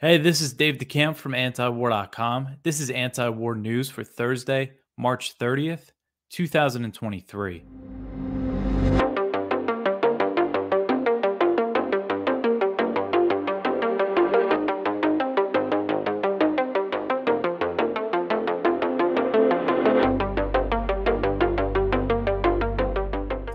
Hey, this is Dave DeCamp from antiwar.com. This is anti-war news for Thursday, March 30th, 2023.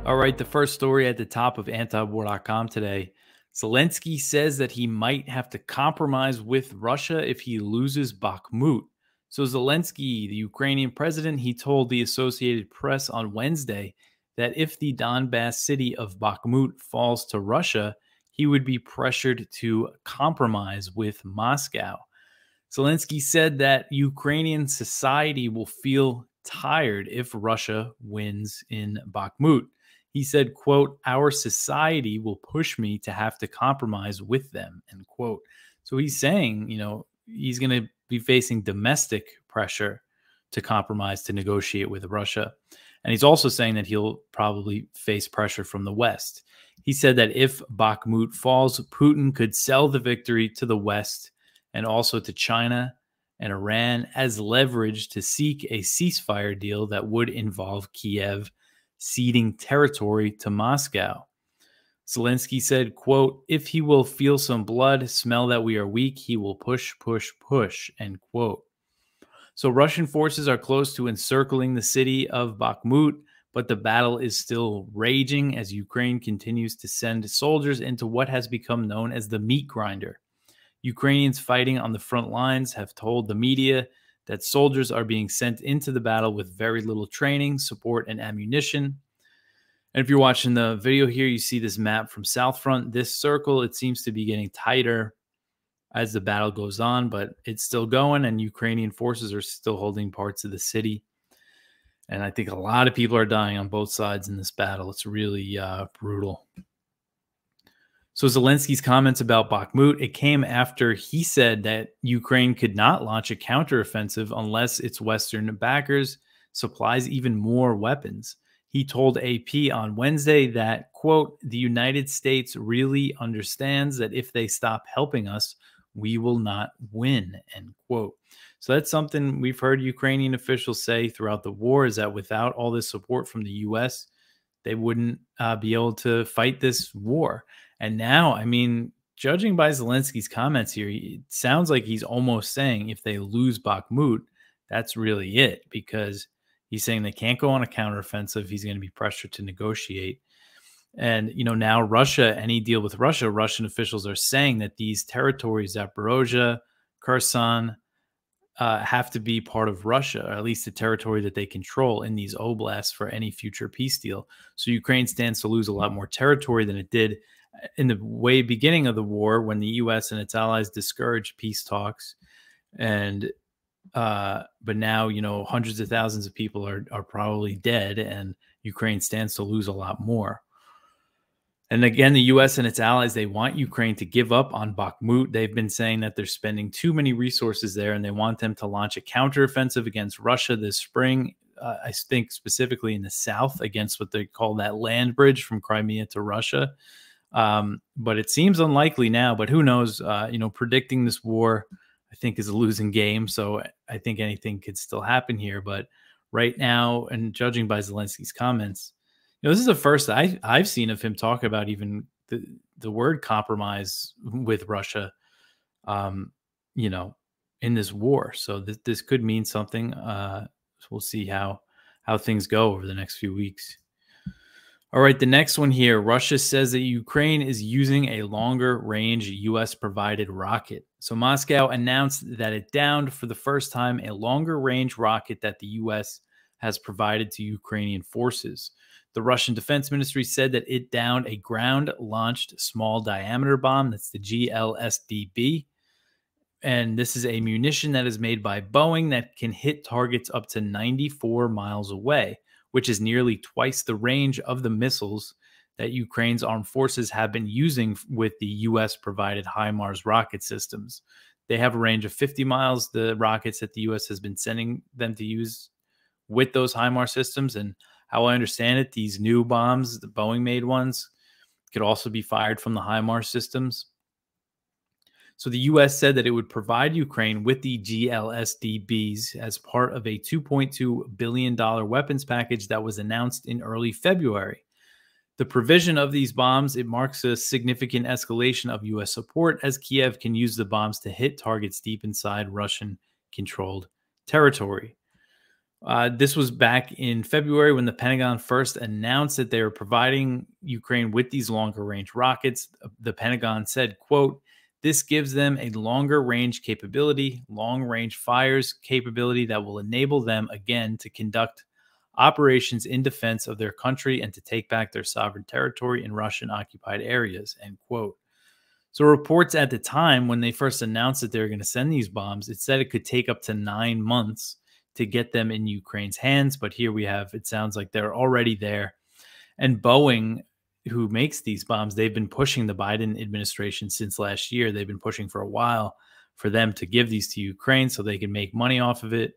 All right, the first story at the top of antiwar.com today. Zelensky says that he might have to compromise with Russia if he loses Bakhmut. So Zelensky, the Ukrainian president, he told the Associated Press on Wednesday that if the Donbass city of Bakhmut falls to Russia, he would be pressured to compromise with Moscow. Zelensky said that Ukrainian society will feel tired if Russia wins in Bakhmut. He said, quote, "Our society will push me to have to compromise with them," end quote. So he's saying, he's going to be facing domestic pressure to compromise, to negotiate with Russia. And he's also saying that he'll probably face pressure from the West. He said that if Bakhmut falls, Putin could sell the victory to the West and also to China and Iran as leverage to seek a ceasefire deal that would involve Kiev ceding territory to Moscow. Zelensky said, quote, "If he will feel some blood, smell that we are weak, he will push, push, push," end quote. So Russian forces are close to encircling the city of Bakhmut, but the battle is still raging as Ukraine continues to send soldiers into what has become known as the meat grinder. Ukrainians fighting on the front lines have told the media that soldiers are being sent into the battle with very little training, support, and ammunition. And if you're watching the video here, you see this map from South Front. This circle, it seems to be getting tighter as the battle goes on, but it's still going, and Ukrainian forces are still holding parts of the city. And I think a lot of people are dying on both sides in this battle. It's really brutal. So Zelensky's comments about Bakhmut, it came after he said that Ukraine could not launch a counteroffensive unless its Western backers supplies even more weapons. He told AP on Wednesday that, quote, "The United States really understands that if they stop helping us, we will not win," end quote. So that's something we've heard Ukrainian officials say throughout the war, is that without all this support from the U.S., they wouldn't be able to fight this war. And now, I mean, judging by Zelensky's comments here, it sounds like he's almost saying if they lose Bakhmut, that's really it, because he's saying they can't go on a counteroffensive. He's going to be pressured to negotiate. And, now Russia, any deal with Russia, Russian officials are saying that these territories, Zaporozhye, Kherson, have to be part of Russia, or at least the territory that they control in these oblasts for any future peace deal. So Ukraine stands to lose a lot more territory than it did in the way beginning of the war, when the U.S. and its allies discouraged peace talks. And but now, hundreds of thousands of people are probably dead, and Ukraine stands to lose a lot more. And again, the U.S. and its allies, they want Ukraine to give up on Bakhmut. They've been saying that they're spending too many resources there, and they want them to launch a counteroffensive against Russia this spring. I think specifically in the south, against what they call that land bridge from Crimea to Russia. But it seems unlikely now, but who knows? Predicting this war, I think, is a losing game. So I think anything could still happen here. But right now, and judging by Zelensky's comments, this is the first I've seen of him talk about even the word compromise with Russia, in this war. So this could mean something. So we'll see how things go over the next few weeks. All right, the next one here. Russia says that Ukraine is using a longer range U.S. provided rocket. So Moscow announced that it downed for the first time a longer range rocket that the U.S. has provided to Ukrainian forces. The Russian Defense Ministry said that it downed a ground-launched small diameter bomb. That's the GLSDB. And this is a munition that is made by Boeing that can hit targets up to 94 miles away, which is nearly twice the range of the missiles that Ukraine's armed forces have been using with the U.S.-provided HIMARS rocket systems. They have a range of 50 miles, the rockets that the U.S. has been sending them to use with those HIMARS systems. And how I understand it, these new bombs, the Boeing-made ones, could also be fired from the HIMARS systems. So the U.S. said that it would provide Ukraine with the GLSDBs as part of a $2.2 billion weapons package that was announced in early February. The provision of these bombs, it marks a significant escalation of U.S. support as Kiev can use the bombs to hit targets deep inside Russian-controlled territory. This was back in February when the Pentagon first announced that they were providing Ukraine with these longer range rockets. The Pentagon said, quote, "This gives them a longer range capability, long range fires capability that will enable them again to conduct operations in defense of their country and to take back their sovereign territory in Russian occupied areas," end quote. So reports at the time when they first announced that they were going to send these bombs, it said it could take up to 9 months to get them in Ukraine's hands. But here we have, it sounds like they're already there. And Boeing, who makes these bombs, they've been pushing the Biden administration since last year. They've been pushing for a while for them to give these to Ukraine so they can make money off of it.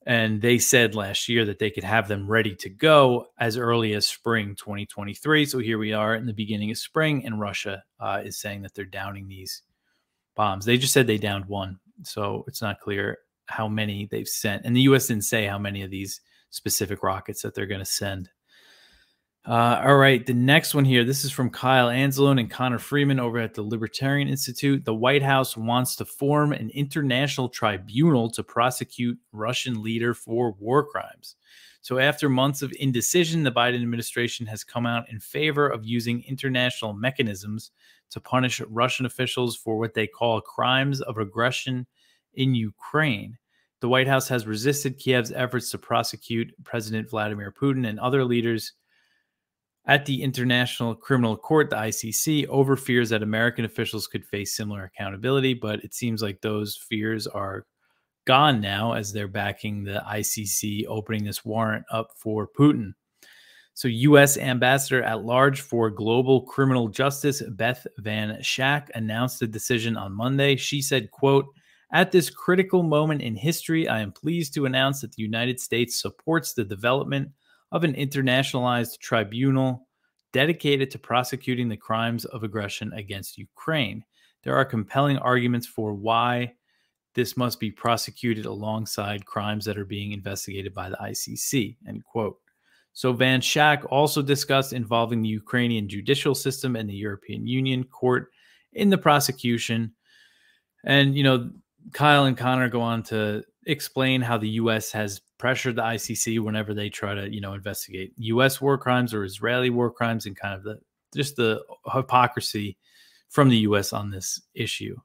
And they said last year that they could have them ready to go as early as spring 2023. So here we are in the beginning of spring, and Russia is saying that they're downing these bombs. They just said they downed one. So it's not clear how many they've sent. And the U.S. didn't say how many of these specific rockets that they're going to send. All right, the next one here, this is from Kyle Anzalone and Connor Freeman over at the Libertarian Institute. The White House wants to form an international tribunal to prosecute Russian leader for war crimes. So after months of indecision, the Biden administration has come out in favor of using international mechanisms to punish Russian officials for what they call crimes of aggression in Ukraine. The White House has resisted Kiev's efforts to prosecute President Vladimir Putin and other leaders at the International Criminal Court, the ICC, over fears that American officials could face similar accountability. But it seems like those fears are gone now as they're backing the ICC opening this warrant up for Putin. So U.S. Ambassador at Large for Global Criminal Justice, Beth Van Schack, announced the decision on Monday. She said, quote, "At this critical moment in history, I am pleased to announce that the United States supports the development of an internationalized tribunal dedicated to prosecuting the crimes of aggression against Ukraine. There are compelling arguments for why this must be prosecuted alongside crimes that are being investigated by the ICC," end quote. So Van Schack also discussed involving the Ukrainian judicial system and the European Union Court in the prosecution. And, you know, Kyle and Connor go on to explain how the U.S. has pressured the ICC whenever they try to, investigate U.S. war crimes or Israeli war crimes, and kind of the hypocrisy from the U.S. on this issue.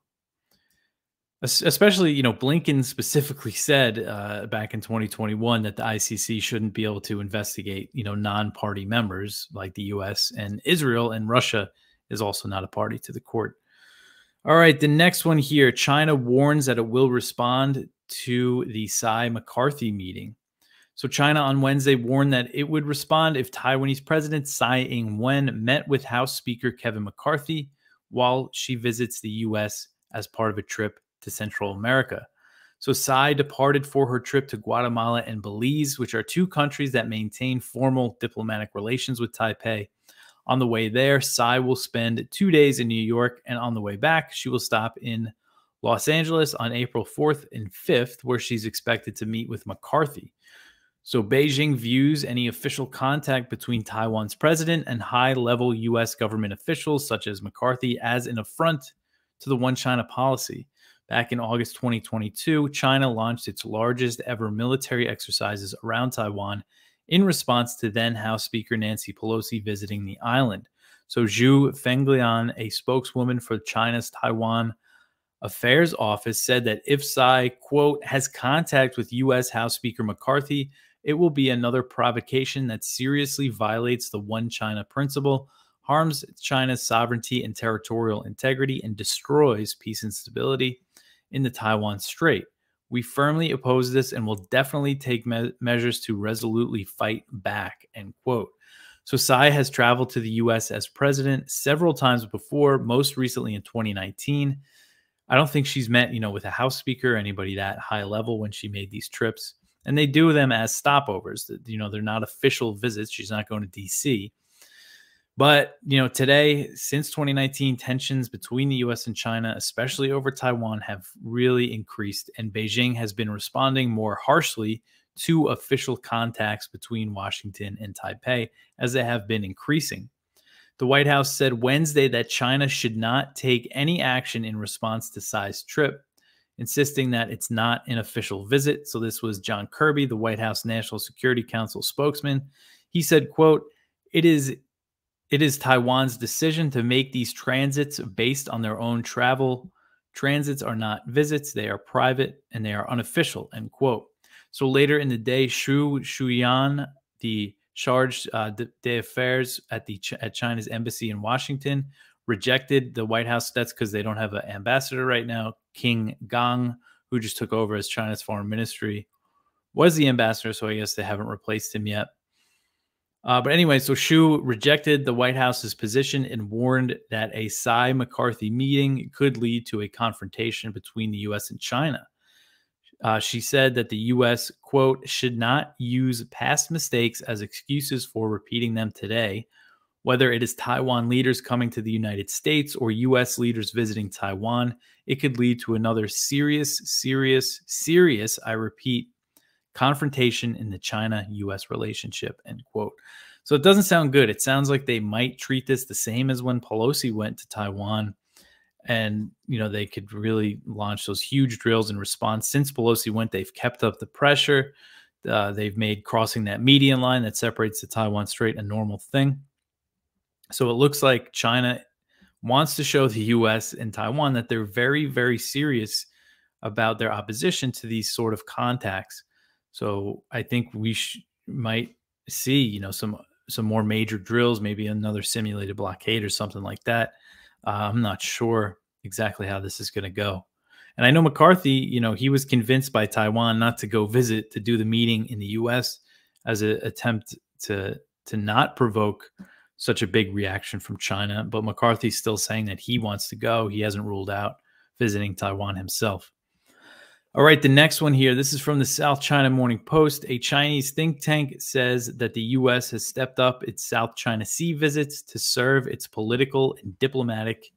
Especially, Blinken specifically said back in 2021 that the ICC shouldn't be able to investigate, non-party members like the U.S. and Israel, and Russia is also not a party to the court. All right, the next one here. China warns that it will respond to the Tsai-McCarthy meeting. So China on Wednesday warned that it would respond if Taiwanese President Tsai Ing-wen met with House Speaker Kevin McCarthy while she visits the U.S. as part of a trip to Central America. So Tsai departed for her trip to Guatemala and Belize, which are two countries that maintain formal diplomatic relations with Taipei. On the way there, Tsai will spend 2 days in New York, and on the way back, she will stop in Los Angeles on April 4th and 5th, where she's expected to meet with McCarthy. So Beijing views any official contact between Taiwan's president and high-level U.S. government officials, such as McCarthy, as an affront to the One China policy. Back in August 2022, China launched its largest ever military exercises around Taiwan in response to then House Speaker Nancy Pelosi visiting the island. So Zhu Fenglian, a spokeswoman for China's Taiwan Affairs Office, said that if Tsai, quote, has contact with U.S. House Speaker McCarthy, it will be another provocation that seriously violates the One China principle, harms China's sovereignty and territorial integrity, and destroys peace and stability in the Taiwan Strait. We firmly oppose this and will definitely take measures to resolutely fight back, end quote. So Tsai has traveled to the U.S. as president several times before, most recently in 2019. I don't think she's met, with a House Speaker or anybody that high level when she made these trips. And they do them as stopovers. They're not official visits. She's not going to D.C. But, today, since 2019, tensions between the US and China, especially over Taiwan, have really increased, and Beijing has been responding more harshly to official contacts between Washington and Taipei as they have been increasing. The White House said Wednesday that China should not take any action in response to Tsai's trip, insisting that it's not an official visit. So this was John Kirby, the White House National Security Council spokesman. He said, quote, It is Taiwan's decision to make these transits based on their own travel. Transits are not visits. They are private and they are unofficial," end quote. So later in the day, Xu Shuyan, the charge d'affaires at China's embassy in Washington, rejected the White House. That's because they don't have an ambassador right now. King Gang, who just took over as China's foreign ministry, was the ambassador, so I guess they haven't replaced him yet. But anyway, so Xu rejected the White House's position and warned that a Tsai-McCarthy meeting could lead to a confrontation between the U.S. and China. She said that the U.S., quote, should not use past mistakes as excuses for repeating them today, whether it is Taiwan leaders coming to the United States or U.S. leaders visiting Taiwan. It could lead to another serious, I repeat, confrontation in the China-U.S. relationship, end quote. So it doesn't sound good. It sounds like they might treat this the same as when Pelosi went to Taiwan. And, they could really launch those huge drills in response. Since Pelosi went, they've kept up the pressure. They've made crossing that median line that separates the Taiwan Strait a normal thing. So it looks like China wants to show the U.S. and Taiwan that they're very, very serious about their opposition to these sort of contacts. So I think we might see, some more major drills, maybe another simulated blockade or something like that. I'm not sure exactly how this is going to go. And I know McCarthy, he was convinced by Taiwan not to go visit, to do the meeting in the U.S. as an attempt to not provoke such a big reaction from China. But McCarthy's still saying that he wants to go. He hasn't ruled out visiting Taiwan himself. All right, the next one here. This is from the South China Morning Post. A Chinese think tank says that the U.S. has stepped up its South China Sea visits to serve its political and diplomatic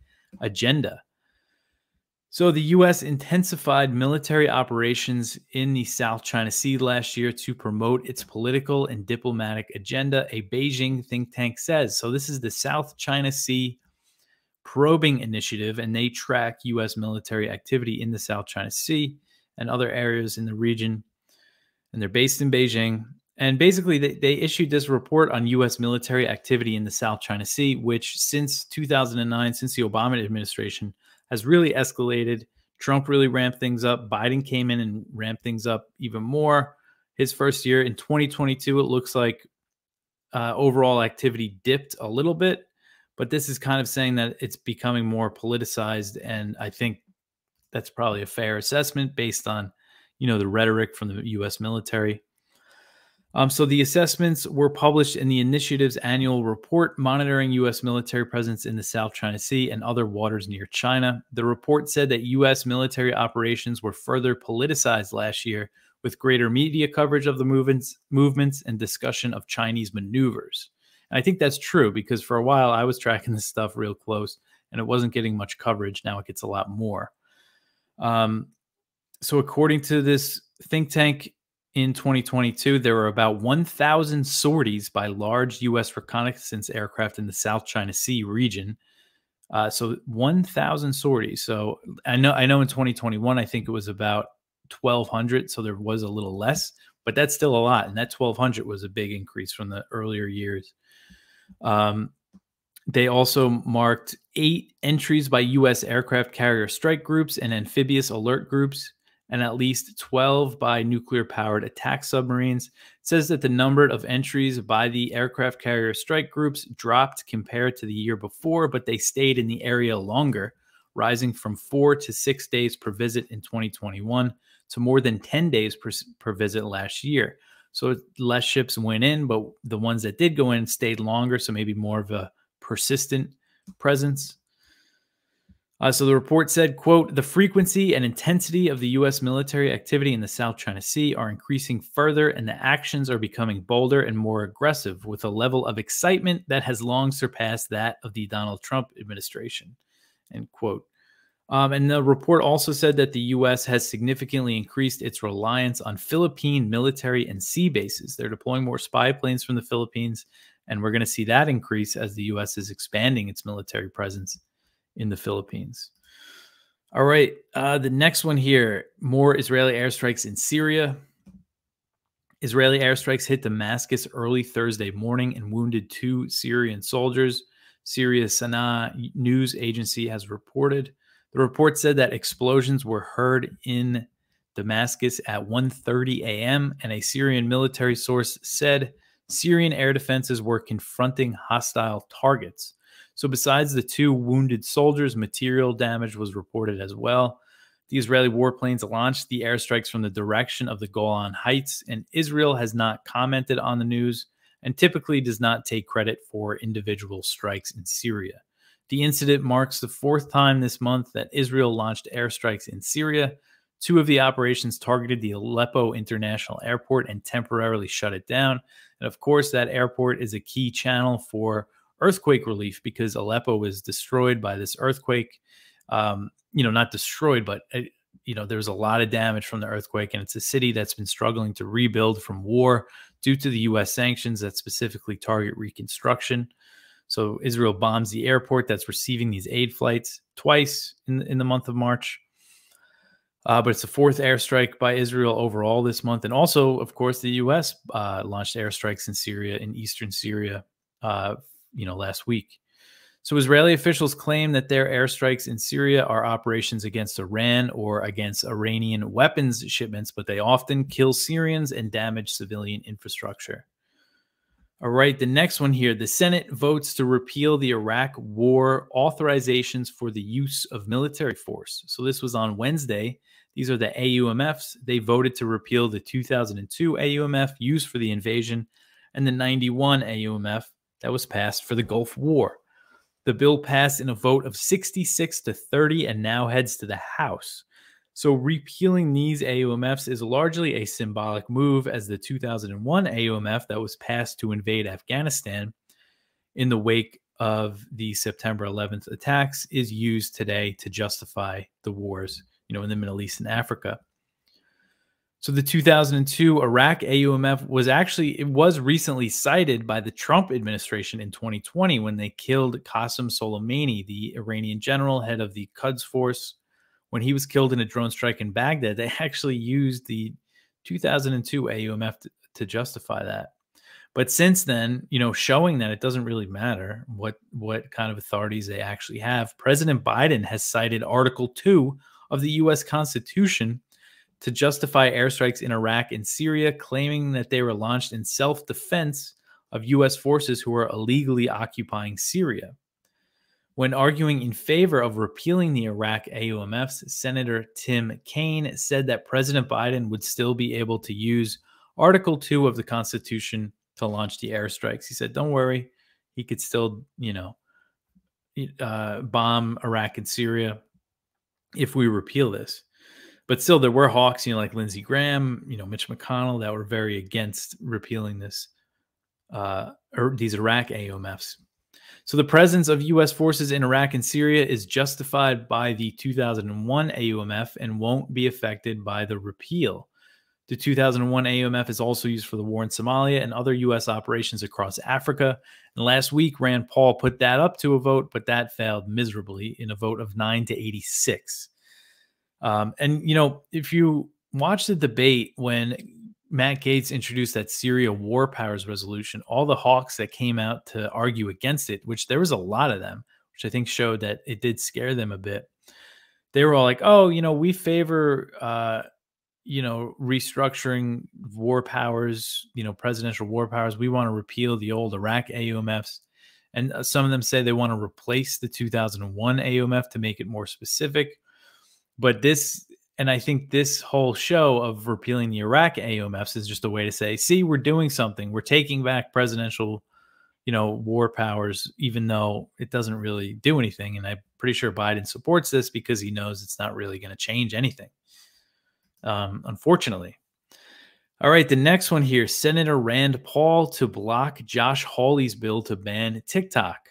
agenda. So the U.S. intensified military operations in the South China Sea last year to promote its political and diplomatic agenda, a Beijing think tank says. So this is the South China Sea Probing Initiative, and they track U.S. military activity in the South China Sea and other areas in the region. And they're based in Beijing. And basically, they issued this report on U.S. military activity in the South China Sea, which since 2009, since the Obama administration, has really escalated. Trump really ramped things up. Biden came in and ramped things up even more. His first year in 2022, it looks like overall activity dipped a little bit. But this is kind of saying that it's becoming more politicized. And I think that's probably a fair assessment based on, the rhetoric from the U.S. military. So the assessments were published in the initiative's annual report monitoring U.S. military presence in the South China Sea and other waters near China. The report said that U.S. military operations were further politicized last year with greater media coverage of the movements and discussion of Chinese maneuvers. And I think that's true because for a while I was tracking this stuff real close and it wasn't getting much coverage. Now it gets a lot more. So according to this think tank, in 2022, there were about 1,000 sorties by large U.S. reconnaissance aircraft in the South China Sea region. So 1,000 sorties. So I know in 2021, I think it was about 1,200. So there was a little less, but that's still a lot. And that 1,200 was a big increase from the earlier years. They also marked 8 entries by U.S. aircraft carrier strike groups and amphibious alert groups, and at least 12 by nuclear-powered attack submarines. It says that the number of entries by the aircraft carrier strike groups dropped compared to the year before, but they stayed in the area longer, rising from 4 to 6 days per visit in 2021 to more than 10 days per visit last year. So less ships went in, but the ones that did go in stayed longer, so maybe more of a persistent presence. So the report said, quote, the frequency and intensity of the U.S. military activity in the South China Sea are increasing further, and the actions are becoming bolder and more aggressive with a level of excitement that has long surpassed that of the Donald Trump administration, end quote. And the report also said that the U.S. has significantly increased its reliance on Philippine military and sea bases. They're deploying more spy planes from the Philippines, and we're going to see that increase as the U.S. is expanding its military presence in the Philippines. All right, the next one here, more Israeli airstrikes in Syria. Israeli airstrikes hit Damascus early Thursday morning and wounded 2 Syrian soldiers. Syria's Sana'a news agency has reported. The report said that explosions were heard in Damascus at 1:30 a.m., and a Syrian military source said Syrian air defenses were confronting hostile targets. So besides the 2 wounded soldiers, material damage was reported as well. The Israeli warplanes launched the airstrikes from the direction of the Golan Heights, and Israel has not commented on the news and typically does not take credit for individual strikes in Syria. The incident marks the 4th time this month that Israel launched airstrikes in Syria. 2 of the operations targeted the Aleppo International Airport and temporarily shut it down. And of course, that airport is a key channel for earthquake relief because Aleppo was destroyed by this earthquake. Not destroyed, but there's a lot of damage from the earthquake, and it's a city that's been struggling to rebuild from war due to the U.S. sanctions that specifically target reconstruction. So Israel bombs the airport that's receiving these aid flights twice in the month of March. But it's the 4th airstrike by Israel overall this month. And also, of course, the U.S. Launched airstrikes in Syria, in eastern Syria, last week. So Israeli officials claim that their airstrikes in Syria are operations against Iran or against Iranian weapons shipments, but they often kill Syrians and damage civilian infrastructure. All right, the next one here. The Senate votes to repeal the Iraq war authorizations for the use of military force. So this was on Wednesday. These are the AUMFs. They voted to repeal the 2002 AUMF used for the invasion and the 91 AUMF that was passed for the Gulf War. The bill passed in a vote of 66 to 30 and now heads to the House. So repealing these AUMFs is largely a symbolic move, as the 2001 AUMF that was passed to invade Afghanistan in the wake of the September 11th attacks is used today to justify the wars, in the Middle East and Africa. So the 2002 Iraq AUMF was recently cited by the Trump administration in 2020 when they killed Qasem Soleimani, the Iranian general, head of the Quds Force. When he was killed in a drone strike in Baghdad, they actually used the 2002 AUMF to justify that. But since then, showing that it doesn't really matter what kind of authorities they actually have, President Biden has cited Article 2 of the U.S. Constitution to justify airstrikes in Iraq and Syria, claiming that they were launched in self-defense of U.S. forces who are illegally occupying Syria. When arguing in favor of repealing the Iraq AUMFs, Senator Tim Kaine said that President Biden would still be able to use Article 2 of the Constitution to launch the airstrikes. He said, don't worry, he could still, bomb Iraq and Syria if we repeal this. But still, there were hawks, like Lindsey Graham, Mitch McConnell, that were very against repealing this, or these Iraq AUMFs. So the presence of U.S. forces in Iraq and Syria is justified by the 2001 AUMF and won't be affected by the repeal. The 2001 AUMF is also used for the war in Somalia and other U.S. operations across Africa. And last week, Rand Paul put that up to a vote, but that failed miserably in a vote of 9 to 86. If you watch the debate when Matt Gaetz introduced that Syria War Powers resolution, all the hawks that came out to argue against it, which there was a lot of them, which I think showed that it did scare them a bit. They were all like, oh, we favor, restructuring war powers, presidential war powers. We want to repeal the old Iraq AUMFs. And some of them say they want to replace the 2001 AUMF to make it more specific. But I think this whole show of repealing the Iraq AUMFs is just a way to say, see, we're doing something. We're taking back presidential war powers, even though it doesn't really do anything. And I'm pretty sure Biden supports this because he knows it's not really going to change anything, unfortunately. All right, the next one here, Senator Rand Paul to block Josh Hawley's bill to ban TikTok.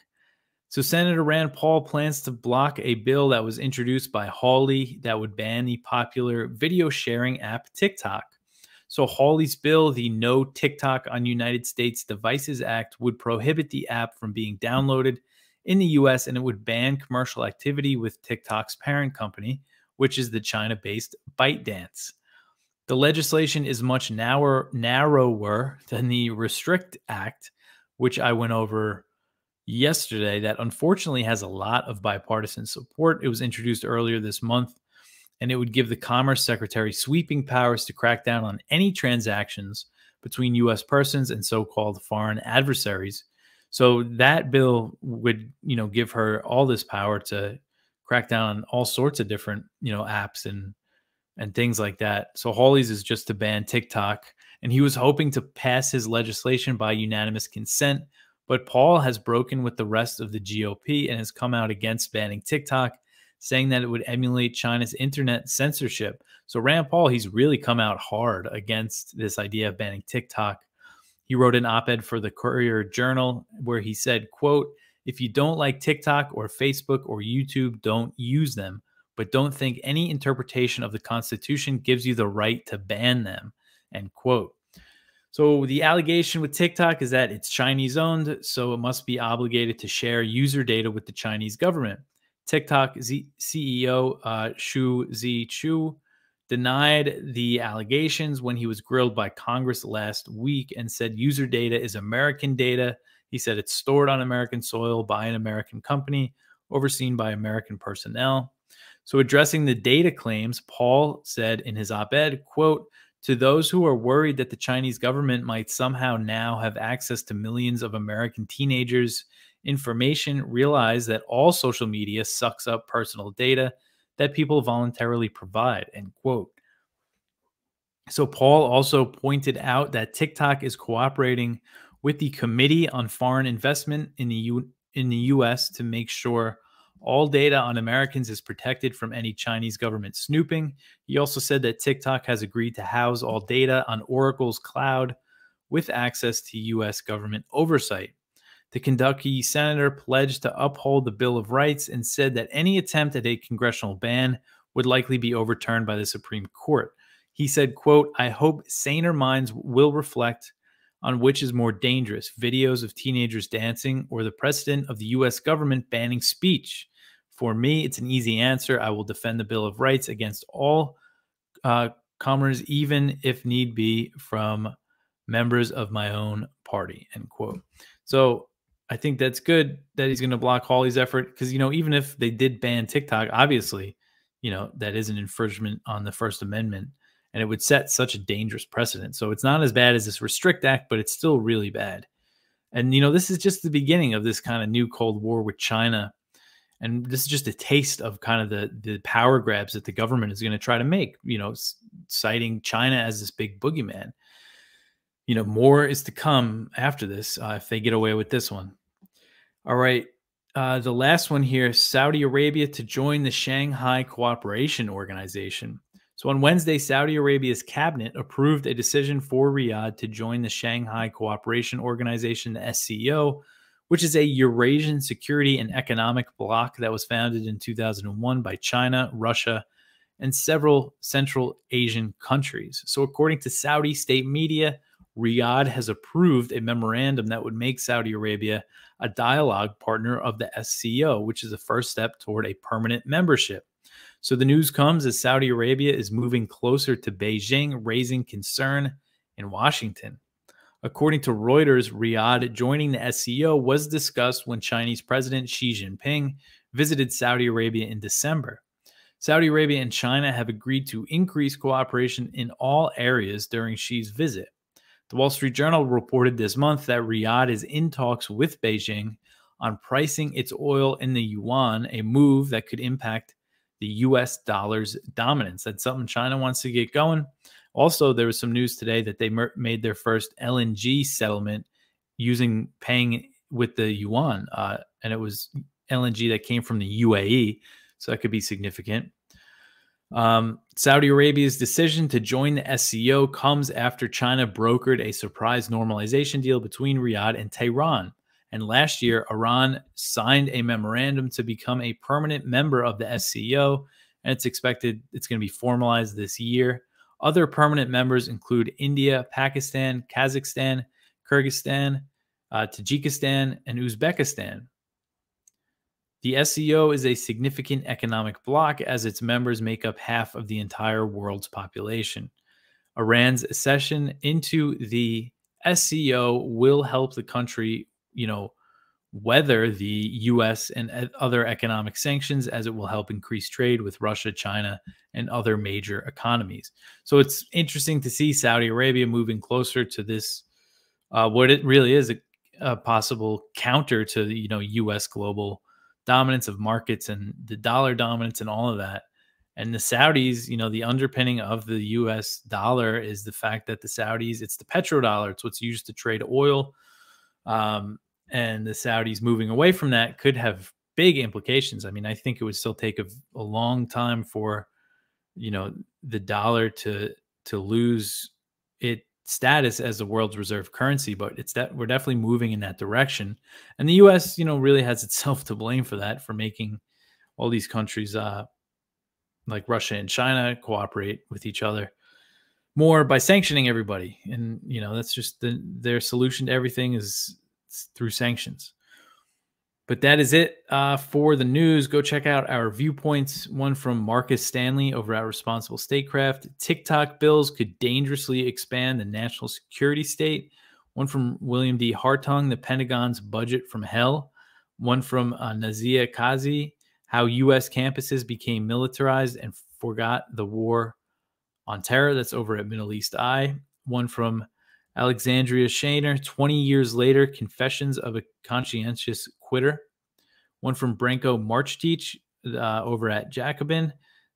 So Senator Rand Paul plans to block a bill that was introduced by Hawley that would ban the popular video sharing app TikTok. So Hawley's bill, the No TikTok on United States Devices Act, would prohibit the app from being downloaded in the US, and it would ban commercial activity with TikTok's parent company, which is the China-based ByteDance. The legislation is much narrower than the Restrict Act, which I went over yesterday, that unfortunately has a lot of bipartisan support. It was introduced earlier this month, and it would give the Commerce Secretary sweeping powers to crack down on any transactions between U.S. persons and so-called foreign adversaries. So that bill would, give her all this power to crack down on all sorts of different, apps and things like that. So Hawley's is just to ban TikTok, and he was hoping to pass his legislation by unanimous consent, but Paul has broken with the rest of the GOP and has come out against banning TikTok, saying that it would emulate China's internet censorship. So Rand Paul, he's really come out hard against this idea of banning TikTok. He wrote an op-ed for the Courier Journal where he said, quote, "If you don't like TikTok or Facebook or YouTube, don't use them. But don't think any interpretation of the Constitution gives you the right to ban them," end quote. So the allegation with TikTok is that it's Chinese owned, so it must be obligated to share user data with the Chinese government. TikTok CEO Shu Zhiqiu denied the allegations when he was grilled by Congress last week and said user data is American data. He said it's stored on American soil by an American company, overseen by American personnel. So addressing the data claims, Paul said in his op-ed, quote, "To those who are worried that the Chinese government might somehow now have access to millions of American teenagers' information, realize that all social media sucks up personal data that people voluntarily provide," end quote. So Paul also pointed out that TikTok is cooperating with the Committee on Foreign Investment in the U.S. to make sure all data on Americans is protected from any Chinese government snooping. He also said that TikTok has agreed to house all data on Oracle's cloud with access to U.S. government oversight. The Kentucky senator pledged to uphold the Bill of Rights and said that any attempt at a congressional ban would likely be overturned by the Supreme Court. He said, quote, "I hope saner minds will reflect on which is more dangerous, videos of teenagers dancing or the precedent of the U.S. government banning speech. For me, it's an easy answer. I will defend the Bill of Rights against all comers, even if need be from members of my own party," end quote. So I think that's good that he's going to block Hawley's effort because, even if they did ban TikTok, obviously, that is an infringement on the First Amendment. And it would set such a dangerous precedent. So it's not as bad as this Restrict Act, but it's still really bad. And, this is just the beginning of this kind of new Cold War with China. And this is just a taste of kind of the power grabs that the government is going to try to make, citing China as this big boogeyman. More is to come after this if they get away with this one. All right. The last one here, Saudi Arabia to join the Shanghai Cooperation Organization. So on Wednesday, Saudi Arabia's cabinet approved a decision for Riyadh to join the Shanghai Cooperation Organization, the SCO, which is a Eurasian security and economic bloc that was founded in 2001 by China, Russia, and several Central Asian countries. So according to Saudi state media, Riyadh has approved a memorandum that would make Saudi Arabia a dialogue partner of the SCO, which is the first step toward a permanent membership. So the news comes as Saudi Arabia is moving closer to Beijing, raising concern in Washington. According to Reuters, Riyadh joining the SCO was discussed when Chinese President Xi Jinping visited Saudi Arabia in December. Saudi Arabia and China have agreed to increase cooperation in all areas during Xi's visit. The Wall Street Journal reported this month that Riyadh is in talks with Beijing on pricing its oil in the yuan, a move that could impact the U.S. dollar's dominance. That's something China wants to get going. Also, there was some news today that they made their first LNG settlement paying with the yuan, and it was LNG that came from the UAE, so that could be significant. Saudi Arabia's decision to join the SCO comes after China brokered a surprise normalization deal between Riyadh and Tehran. And last year, Iran signed a memorandum to become a permanent member of the SCO, and it's expected it's going to be formalized this year. Other permanent members include India, Pakistan, Kazakhstan, Kyrgyzstan, Tajikistan, and Uzbekistan. The SCO is a significant economic bloc as its members make up half of the entire world's population. Iran's accession into the SCO will help the country, weather the U.S. and other economic sanctions, as it will help increase trade with Russia, China, and other major economies. So it's interesting to see Saudi Arabia moving closer to this, what it really is a possible counter to the U.S. global dominance of markets and the dollar dominance and all of that. And the Saudis, the underpinning of the U.S. dollar is the fact that the Saudis, it's the petrodollar. It's what's used to trade oil. And the Saudis moving away from that could have big implications. I mean, I think it would still take a long time for, the dollar to lose its status as the world's reserve currency, but it's that we're definitely moving in that direction. And the U.S., really has itself to blame for that, for making all these countries like Russia and China cooperate with each other more by sanctioning everybody. And, that's just their solution to everything is through sanctions. But that is it for the news. Go check out our viewpoints. One from Marcus Stanley over at Responsible Statecraft. TikTok bills could dangerously expand the national security state. One from William D. Hartung, the Pentagon's budget from hell. One from Nazia Kazi, how U.S. campuses became militarized and forgot the war on terror. That's over at Middle East Eye. One from Alexandria Shaner, 20 years later, confessions of a conscientious quitter. One from Branko Marchtich over at Jacobin.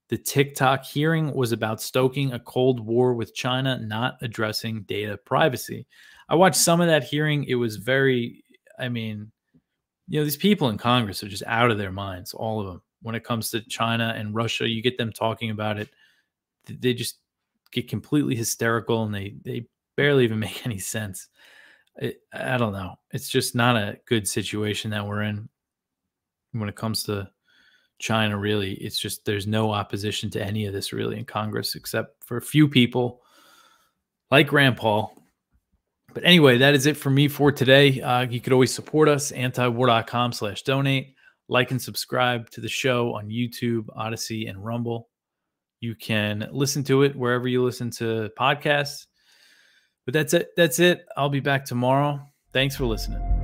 The TikTok hearing was about stoking a cold war with China, not addressing data privacy. I watched some of that hearing. It was these people in Congress are just out of their minds, all of them. When it comes to China and Russia, you get them talking about it. They just get completely hysterical, and they barely even make any sense. I don't know. It's just not a good situation that we're in when it comes to China, really. It's just there's no opposition to any of this really in Congress, except for a few people like Rand Paul. But anyway, that is it for me for today. You could always support us, antiwar.com/donate. Like and subscribe to the show on YouTube, Odyssey, and Rumble. You can listen to it wherever you listen to podcasts. But that's it. I'll be back tomorrow. Thanks for listening.